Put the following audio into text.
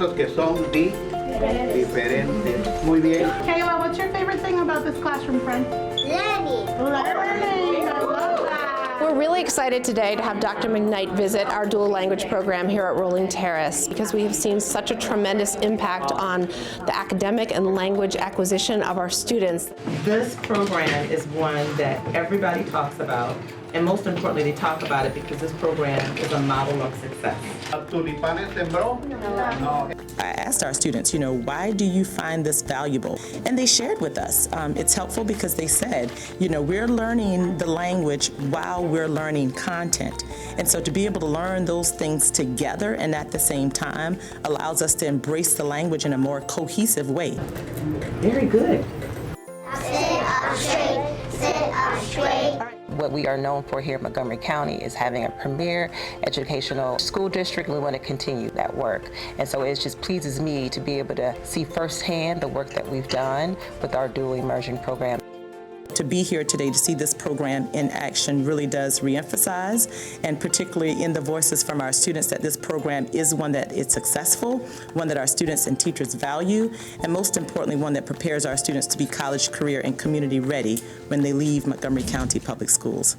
cosas que son diferentes. Muy bien. Kayla, what's your favorite thing about this classroom, friend? Learning. Learning. I love that. We're really excited today to have Dr. McKnight visit our dual language program here at Rolling Terrace because we have seen such a tremendous impact on the academic and language acquisition of our students. This program is one that everybody talks about, and most importantly, they talk about it because this program is a model of success. ¿Tulipanes sembró? No. I asked our students, why do you find this valuable? And they shared with us. It's helpful because they said, we're learning the language while we're learning content. And so to be able to learn those things together and at the same time allows us to embrace the language in a more cohesive way. Very good. Sit up straight. Sit up straight. What we are known for here in Montgomery County is having a premier educational school district, and we want to continue that work. And so it just pleases me to be able to see firsthand the work that we've done with our Dual Immersion Program. To be here today to see this program in action really does reemphasize, and particularly in the voices from our students, that this program is one that is successful, one that our students and teachers value, and most importantly, one that prepares our students to be college, career, and community ready when they leave Montgomery County Public Schools.